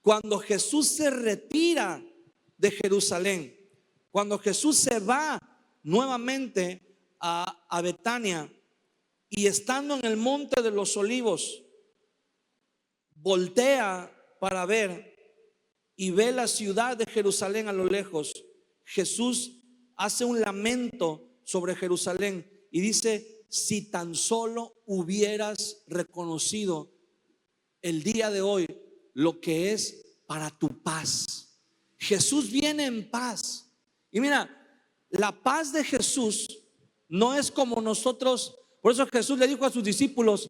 Cuando Jesús se retira de Jerusalén, cuando Jesús se va nuevamente a Betania, y estando en el monte de los olivos, voltea para ver y ve la ciudad de Jerusalén a lo lejos. Jesús hace un lamento sobre Jerusalén y dice: si tan solo hubieras reconocido el día de hoy lo que es para tu paz. Jesús viene en paz. Y mira, la paz de Jesús no es como nosotros. Por eso Jesús le dijo a sus discípulos: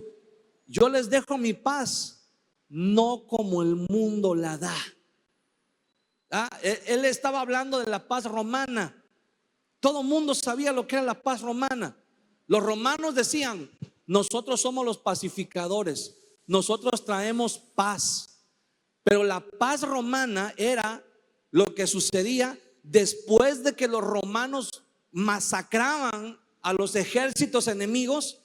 yo les dejo mi paz, no como el mundo la da. Él estaba hablando de la paz romana. Todo el mundo sabía lo que era la paz romana. Los romanos decían: nosotros somos los pacificadores, nosotros traemos paz. Pero la paz romana era lo que sucedía después de que los romanos masacraban a los ejércitos enemigos,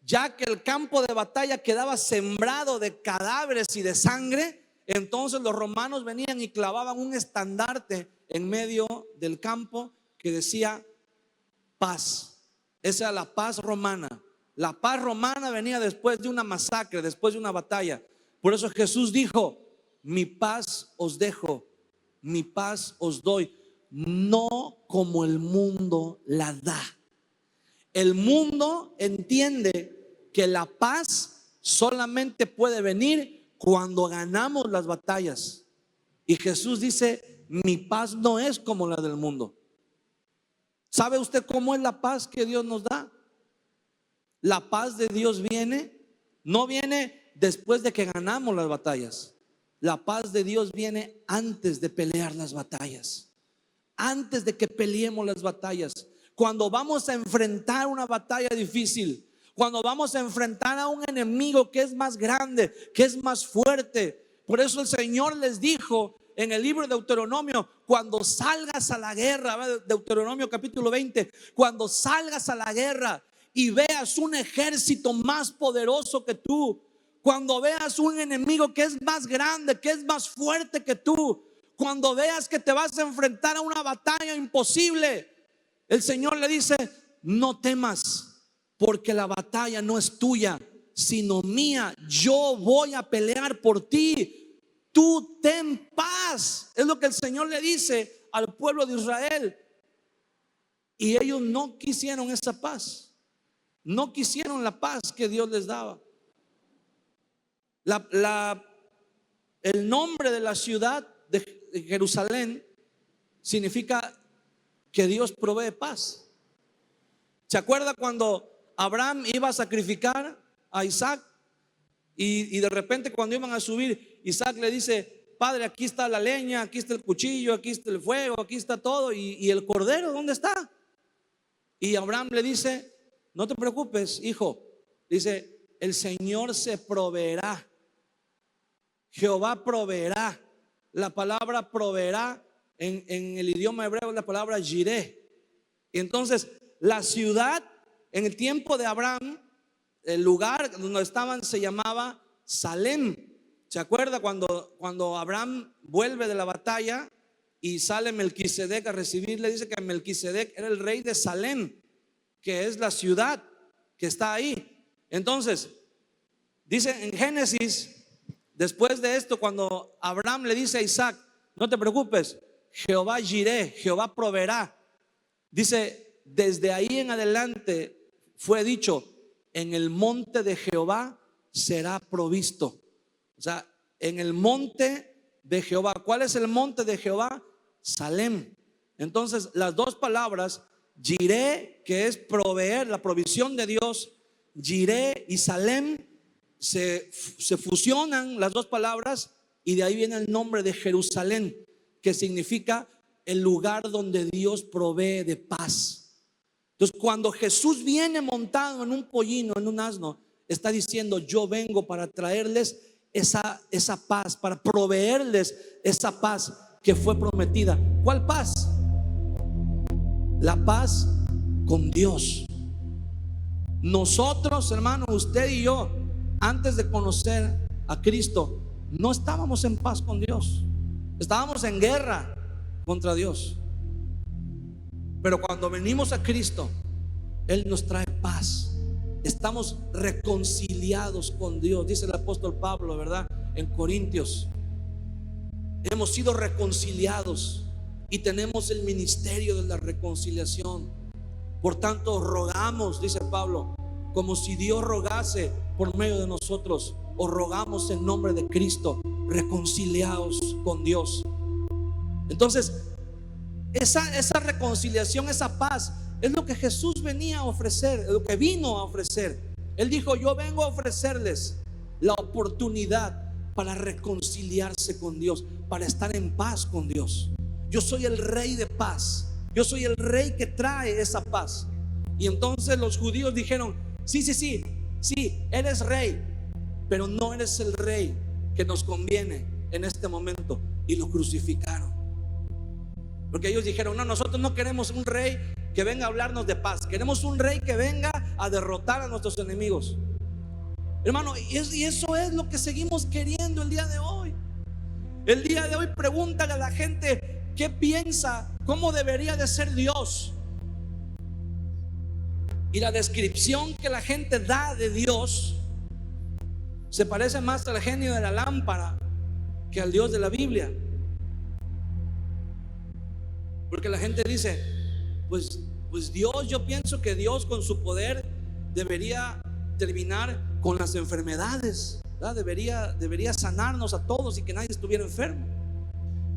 ya que el campo de batalla quedaba sembrado de cadáveres y de sangre. Entonces los romanos venían y clavaban un estandarte en medio del campo que decía paz. Esa era la paz romana. La paz romana venía después de una masacre, después de una batalla. Por eso Jesús dijo: mi paz os dejo, mi paz os doy, no como el mundo la da. El mundo entiende que la paz solamente puede venir cuando ganamos las batallas. Y Jesús dice: mi paz no es como la del mundo. ¿Sabe usted cómo es la paz que Dios nos da? La paz de Dios no viene después de que ganamos las batallas. La paz de Dios viene antes de pelear las batallas, antes de que peleemos las batallas. Cuando vamos a enfrentar una batalla difícil, cuando vamos a enfrentar a un enemigo que es más grande, que es más fuerte. Por eso el Señor les dijo en el libro de Deuteronomio: cuando salgas a la guerra, Deuteronomio capítulo 20, cuando salgas a la guerra y veas un ejército más poderoso que tú, cuando veas un enemigo que es más grande, que es más fuerte que tú, cuando veas que te vas a enfrentar a una batalla imposible, el Señor le dice: no temas, porque la batalla no es tuya, sino mía. Yo voy a pelear por ti. Tú ten paz. Es lo que el Señor le dice al pueblo de Israel. Y ellos no quisieron esa paz, no quisieron la paz que Dios les daba. El nombre de la ciudad de Jerusalén significa que Dios provee paz. ¿Se acuerda cuando Abraham iba a sacrificar a Isaac? Y de repente, cuando iban a subir, Isaac le dice: Padre, aquí está la leña, aquí está el cuchillo, aquí está el fuego, aquí está todo, y el cordero, ¿dónde está? Y Abraham le dice: no te preocupes, hijo. Dice: el Señor se proveerá. Jehová proveerá. La palabra proveerá en el idioma hebreo es la palabra jireh. Y entonces la ciudad en el tiempo de Abraham, el lugar donde estaban se llamaba Salem. ¿Se acuerda cuando Abraham vuelve de la batalla y sale Melquisedec a recibirle? Dice que Melquisedec era el rey de Salem, que es la ciudad que está ahí. Entonces dice en Génesis, después de esto, cuando Abraham le dice a Isaac: no te preocupes, Jehová jireh, Jehová proveerá. Dice, desde ahí en adelante fue dicho: en el monte de Jehová será provisto. O sea, en el monte de Jehová. ¿Cuál es el monte de Jehová? Salem. Entonces las dos palabras, jireh, que es proveer, la provisión de Dios, jireh y Salem, se fusionan las dos palabras, y de ahí viene el nombre de Jerusalén, que significa el lugar donde Dios provee de paz. Entonces, cuando Jesús viene montado en un pollino, en un asno, está diciendo: yo vengo para traerles esa paz, para proveerles esa paz que fue prometida. ¿Cuál paz? La paz con Dios. Nosotros, hermano, usted y yo, antes de conocer a Cristo, no estábamos en paz con Dios. Estábamos en guerra contra Dios. Pero cuando venimos a Cristo, Él nos trae paz. Estamos reconciliados con Dios. Dice el apóstol Pablo, ¿verdad? En Corintios: hemos sido reconciliados y tenemos el ministerio de la reconciliación. Por tanto rogamos, dice Pablo, como si Dios rogase por medio de nosotros. Os rogamos en nombre de Cristo, reconciliados con Dios. Entonces esa reconciliación, esa paz, es lo que Jesús venía a ofrecer, lo que vino a ofrecer. Él dijo: yo vengo a ofrecerles la oportunidad para reconciliarse con Dios, para estar en paz con Dios. Yo soy el rey de paz. Yo soy el rey que trae esa paz. Y entonces los judíos dijeron: sí, eres rey, pero no eres el rey que nos conviene en este momento. Y lo crucificaron, porque ellos dijeron: no, nosotros no queremos un rey que venga a hablarnos de paz. Queremos un rey que venga a derrotar a nuestros enemigos. Hermano, y eso es lo que seguimos queriendo el día de hoy. El día de hoy pregúntale a la gente qué piensa, cómo debería de ser Dios. Y la descripción que la gente da de Dios se parece más al genio de la lámpara que al Dios de la Biblia. Porque la gente dice: pues Dios, yo pienso que Dios con su poder debería terminar con las enfermedades, ¿verdad? Debería sanarnos a todos y que nadie estuviera enfermo.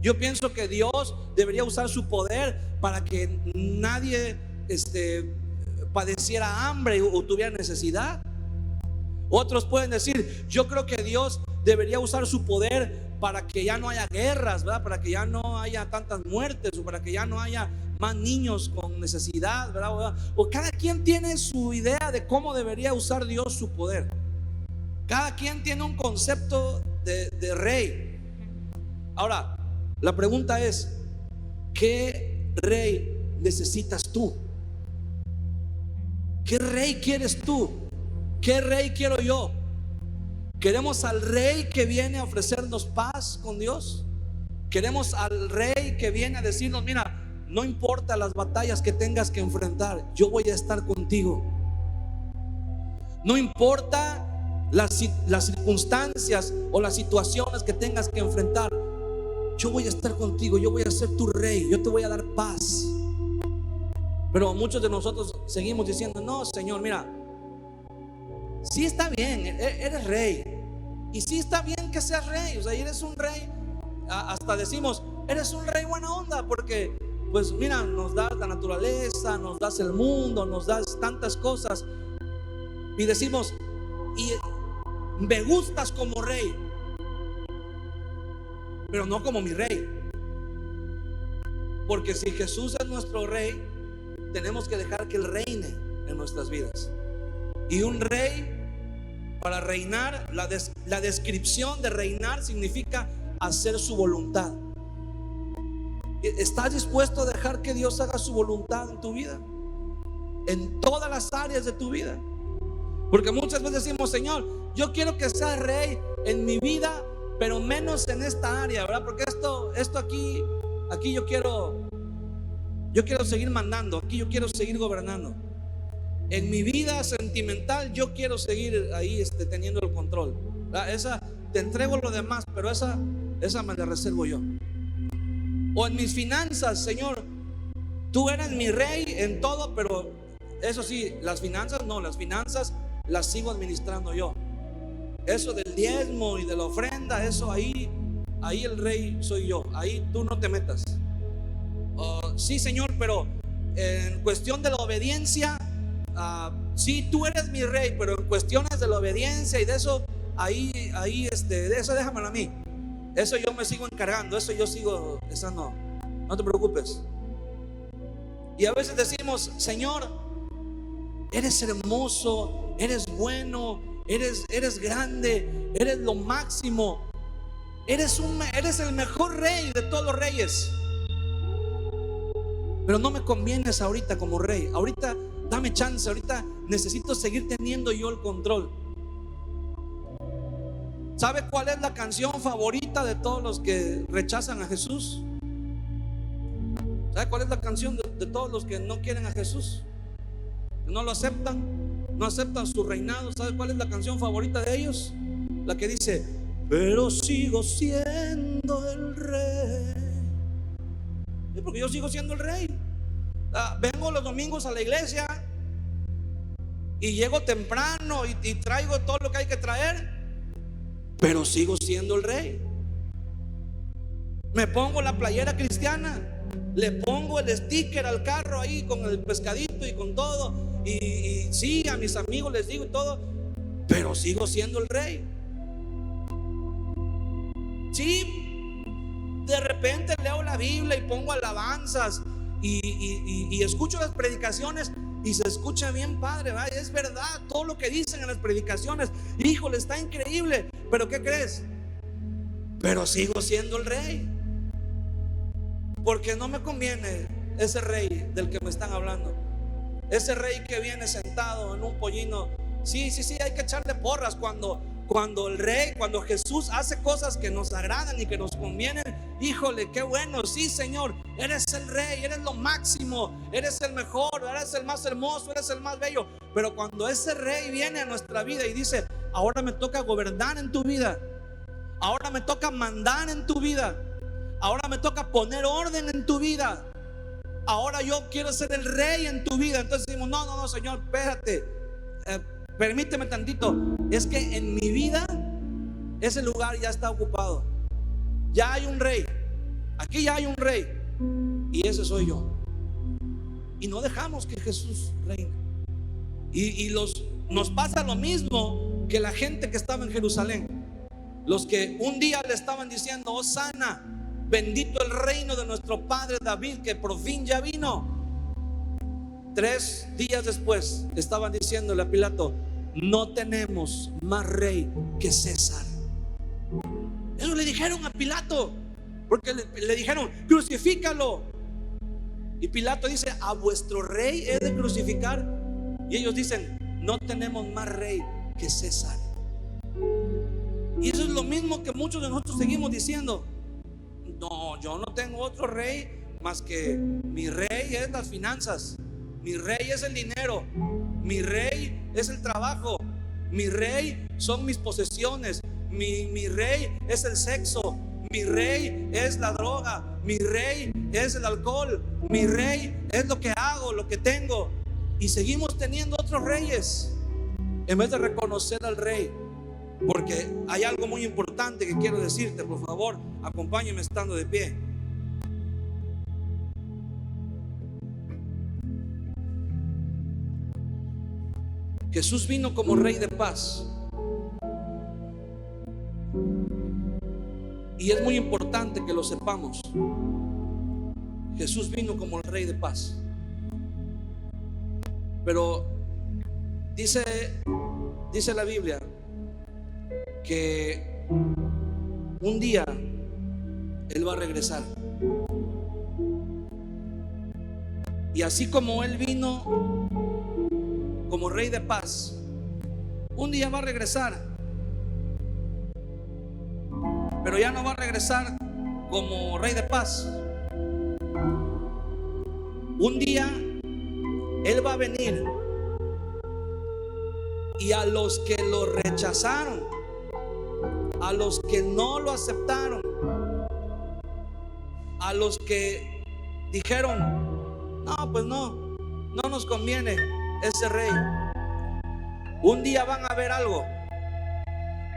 Yo pienso que Dios debería usar su poder para que nadie padeciera hambre o tuviera necesidad. Otros pueden decir: yo creo que Dios debería usar su poder para que ya no haya guerras, ¿verdad? Para que ya no haya tantas muertes, o para que ya no haya más niños con necesidad, ¿verdad? O cada quien tiene su idea de cómo debería usar Dios su poder. Cada quien tiene un concepto de rey. Ahora, la pregunta es: ¿qué rey necesitas tú? ¿Qué rey quieres tú? ¿Qué rey quiero yo? ¿Queremos al rey que viene a ofrecernos paz con Dios? ¿Queremos al rey que viene a decirnos: mira, no importa las batallas que tengas que enfrentar, yo voy a estar contigo? No importa las circunstancias o las situaciones que tengas que enfrentar, yo voy a estar contigo, yo voy a ser tu rey, yo te voy a dar paz. Pero muchos de nosotros seguimos diciendo: no, Señor, mira, sí está bien, eres rey, y sí está bien que seas rey, o sea, eres un rey. Hasta decimos: eres un rey buena onda, porque pues mira, nos das la naturaleza, nos das el mundo, nos das tantas cosas, y decimos: y me gustas como rey. pero no como mi rey. Porque si Jesús es nuestro rey, tenemos que dejar que Él reine en nuestras vidas. Y un rey, para reinar, la descripción de reinar significa hacer su voluntad. ¿Estás dispuesto a dejar que Dios haga su voluntad en tu vida? En todas las áreas de tu vida. Porque muchas veces decimos: Señor, yo quiero que seas rey en mi vida, pero menos en esta área, ¿verdad? Porque esto aquí yo quiero seguir mandando, aquí yo quiero seguir gobernando. En mi vida sentimental yo quiero seguir ahí teniendo el control, ¿verdad? Esa, te entrego lo demás, pero esa me la reservo yo. O en mis finanzas: Señor, tú eres mi rey en todo, pero eso sí, las finanzas no, las finanzas las sigo administrando yo. Eso del diezmo y de la ofrenda, eso ahí el rey soy yo, ahí tú no te metas. Sí, Señor, pero en cuestión de la obediencia, sí, tú eres mi rey, pero en cuestiones de la obediencia y de eso, ahí de eso déjamelo a mí. Eso yo me sigo encargando, eso yo sigo, esa no te preocupes. Y a veces decimos: Señor, eres hermoso, eres bueno, eres grande, eres lo máximo, eres el mejor rey de todos los reyes, pero no me convienes ahorita como rey. Ahorita dame chance, ahorita necesito seguir teniendo yo el control. ¿Sabe cuál es la canción favorita de todos los que rechazan a Jesús? ¿Sabe cuál es la canción de todos los que no quieren a Jesús? Que no lo aceptan, no aceptan su reinado. ¿Sabe cuál es la canción favorita de ellos? La que dice: pero sigo siendo el rey. ¿Sí? Porque yo sigo siendo el rey. Vengo los domingos a la iglesia y llego temprano y traigo todo lo que hay que traer, pero sigo siendo el rey. Me pongo la playera cristiana, le pongo el sticker al carro ahí con el pescadito y con todo, y sí, a mis amigos les digo y todo, pero sigo siendo el rey. Sí, de repente leo la Biblia y pongo alabanzas y escucho las predicaciones y se escucha bien padre, ¿verdad? Es verdad todo lo que dicen en las predicaciones. Híjole, está increíble. Pero ¿qué crees? Pero sigo siendo el rey, porque no me conviene ese rey del que me están hablando. Ese rey que viene sentado en un pollino. Sí, hay que echarle porras cuando Jesús hace cosas que nos agradan y que nos convienen. Híjole, qué bueno. Sí, Señor, eres el rey, eres lo máximo, eres el mejor, eres el más hermoso, eres el más bello. Pero cuando ese rey viene a nuestra vida y dice: ahora me toca gobernar en tu vida, ahora me toca mandar en tu vida, ahora me toca poner orden en tu vida, ahora yo quiero ser el rey en tu vida. Entonces decimos: no, Señor, espérate, permíteme tantito. Es que en mi vida ese lugar ya está ocupado. Ya hay un rey, aquí ya hay un rey, y ese soy yo. Y no dejamos que Jesús reine. Y nos pasa lo mismo que la gente que estaba en Jerusalén. Los que un día le estaban diciendo: Hosana, bendito el reino de nuestro padre David, que por fin ya vino. 3 días después estaban diciéndole a Pilato: no tenemos más rey que César. Eso le dijeron a Pilato, porque le dijeron: crucifícalo. Y Pilato dice: ¿a vuestro rey he de crucificar? Y ellos dicen: no tenemos más rey que César. Y eso es lo mismo que muchos de nosotros seguimos diciendo: no, yo no tengo otro rey más que mi rey es las finanzas, mi rey es el dinero, mi rey es el trabajo, mi rey son mis posesiones, mi rey es el sexo, mi rey es la droga, mi rey es el alcohol, mi rey es lo que hago, lo que tengo. Y seguimos teniendo otros reyes en vez de reconocer al rey. Porque hay algo muy importante que quiero decirte. Por favor, acompáñame estando de pie. Jesús vino como rey de paz. Y es muy importante que lo sepamos. Jesús vino como el Rey de paz. Pero dice la Biblia que un día Él va a regresar. Y así como Él vino como Rey de paz, un día va a regresar. Pero ya no va a regresar como Rey de paz. Un día Él va a venir, y a los que lo rechazaron, a los que no lo aceptaron, a los que dijeron, no, pues no nos conviene ese rey, un día van a ver algo.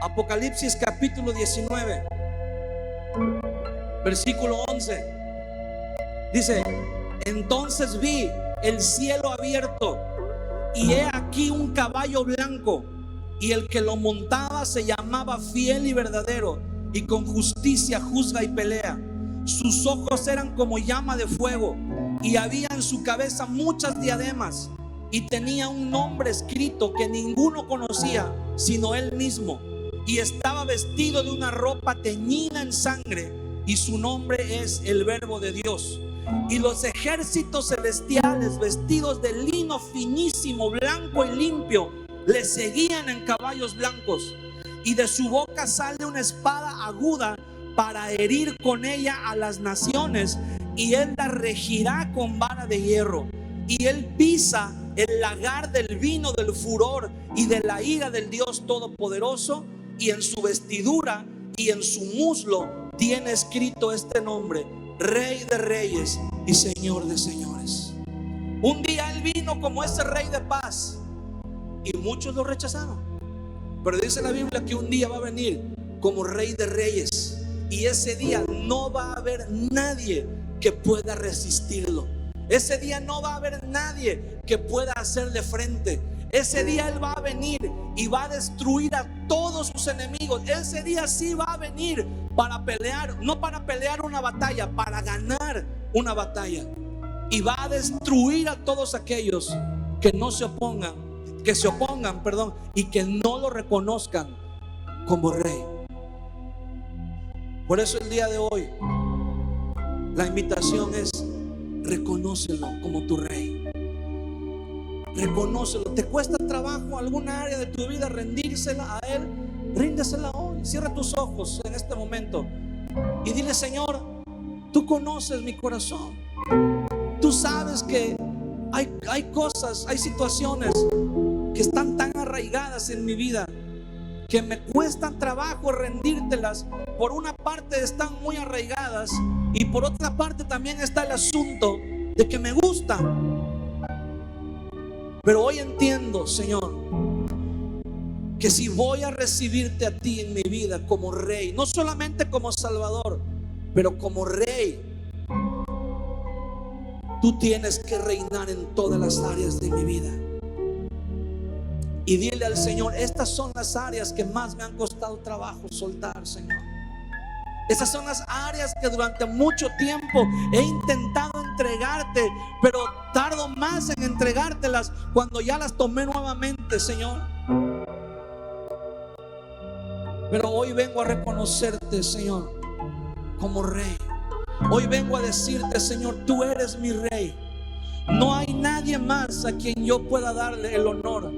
Apocalipsis capítulo 19, versículo 11, dice: entonces vi el cielo abierto, y he aquí un caballo blanco, y el que lo montaba se llamaba Fiel y Verdadero, y con justicia juzga y pelea. Sus ojos eran como llama de fuego, y había en su cabeza muchas diademas, y tenía un nombre escrito que ninguno conocía sino él mismo, y estaba vestido de una ropa teñida en sangre, y su nombre es el Verbo de Dios. Y los ejércitos celestiales, vestidos de lino finísimo, blanco y limpio, le seguían en caballos blancos, y de su boca sale una espada aguda para herir con ella a las naciones, y él la regirá con vara de hierro. Y él pisa el lagar del vino del furor y de la ira del Dios Todopoderoso, y en su vestidura y en su muslo tiene escrito este nombre: Rey de Reyes y Señor de Señores. Un día él vino como ese Rey de paz, y muchos lo rechazaron. Pero dice la Biblia que un día va a venir como Rey de Reyes, y ese día no va a haber nadie que pueda resistirlo. Ese día no va a haber nadie que pueda hacerle frente. Ese día él va a venir y va a destruir a todos sus enemigos. Ese día sí va a venir para pelear, no para pelear una batalla, para ganar una batalla. Y va a destruir a todos aquellos que no se opongan, y que no lo reconozcan como rey. Por eso el día de hoy la invitación es: reconócelo como tu rey. Reconócelo. ¿Te cuesta trabajo alguna área de tu vida rendírsela a él? Ríndesela hoy. Cierra tus ojos en este momento y dile: Señor, tú conoces mi corazón. Tú sabes que hay cosas, hay situaciones que están tan arraigadas en mi vida que me cuestan trabajo rendírtelas. Por una parte están muy arraigadas, y por otra parte también está el asunto de que me gustan. Pero hoy entiendo, Señor, que si voy a recibirte a ti en mi vida como rey, no solamente como salvador, pero como rey, tú tienes que reinar en todas las áreas de mi vida. Y dile al Señor: estas son las áreas que más me han costado trabajo soltar, Señor. Esas son las áreas que durante mucho tiempo he intentado entregarte, pero tardo más en entregártelas cuando ya las tomé nuevamente, Señor. Pero hoy vengo a reconocerte, Señor, como rey. Hoy vengo a decirte: Señor, tú eres mi rey. No hay nadie más a quien yo pueda darle el honor.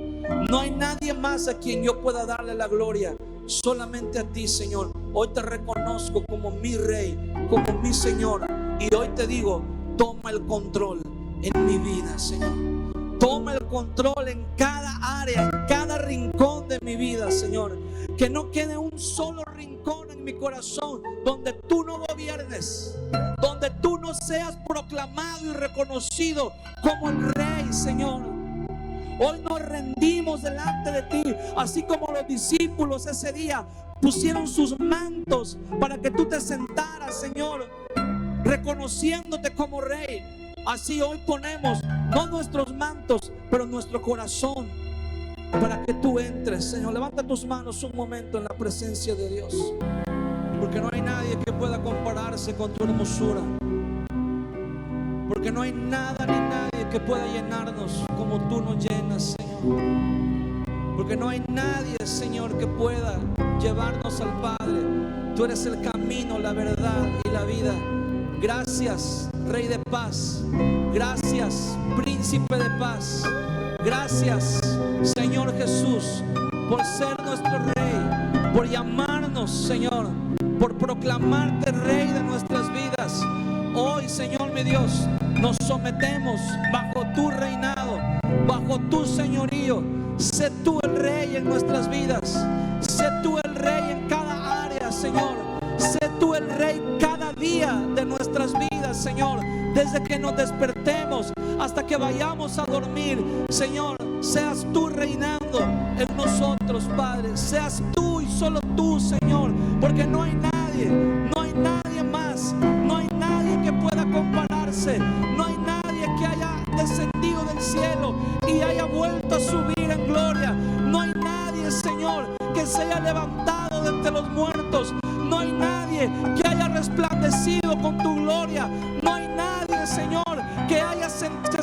No hay nadie más a quien yo pueda darle la gloria. Solamente a ti, Señor. Hoy te reconozco como mi rey, como mi Señor. Y hoy te digo: toma el control en mi vida, Señor. Toma el control en cada área, en cada rincón de mi vida, Señor. Que no quede un solo rincón en mi corazón donde tú no gobiernes, donde tú no seas proclamado y reconocido como el rey, Señor. Hoy nos rendimos delante de ti, así como los discípulos ese día pusieron sus mantos para que tú te sentaras, Señor, reconociéndote como rey. Así hoy ponemos no nuestros mantos, pero nuestro corazón para que tú entres, Señor. Levanta tus manos un momento en la presencia de Dios. Porque no hay nadie que pueda compararse con tu hermosura. Porque no hay nada ni nadie que pueda llenarnos como tú nos llenas, Señor. Porque no hay nadie, Señor, que pueda llevarnos al Padre. Tú eres el camino, la verdad y la vida. Gracias, Rey de paz. Gracias, Príncipe de paz. Gracias, Señor Jesús, por ser nuestro Rey, por llamarnos, Señor, por proclamarte Rey de nuestras vidas. Hoy, Señor mi Dios, nos sometemos bajo tu reinado, bajo tu señorío. Sé tú el Rey en nuestras vidas. Sé tú el Rey en cada área, Señor. Sé tú el Rey cada día de nuestras vidas, Señor. Desde que nos despertemos hasta que vayamos a dormir, Señor, seas tú reinando en nosotros, Padre. Seas tú y solo tú, Señor. Porque no hay nadie más. No hay nadie que pueda compararse. No hay nadie que haya descendido del cielo y haya vuelto a subir en gloria. No hay nadie, Señor, que se haya levantado de entre los muertos. No hay nadie que haya resplandecido con tu gloria. No hay nadie, Señor, que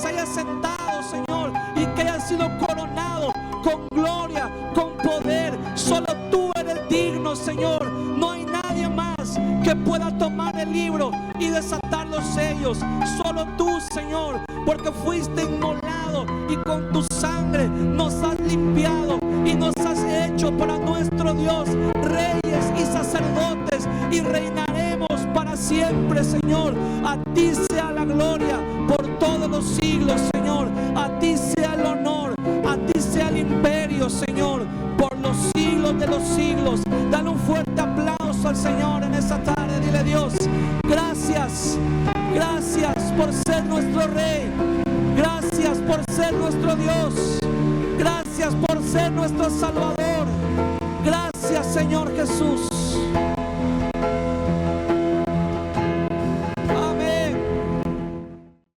se haya sentado, Señor, y que haya sido coronado con gloria, con poder. Solo tú eres digno, Señor. No hay nadie más que pueda tomar el libro y desatar los sellos. Solo tú, Señor, porque fuiste inmolado y con tu sangre nos has limpiado y nos has hecho para nuestro Dios reyes y sacerdotes, y reinaremos para siempre, Señor. A ti sea la gloria por todos los siglos, Señor. A ti sea el honor, a ti sea el imperio, Señor, por los siglos de los siglos. Dale un fuerte aplauso al Señor en esta tarde. Dile: Dios, gracias, gracias por ser nuestro Rey. Gracias por ser nuestro Dios. Gracias por ser nuestro Salvador. Gracias, Señor Jesús.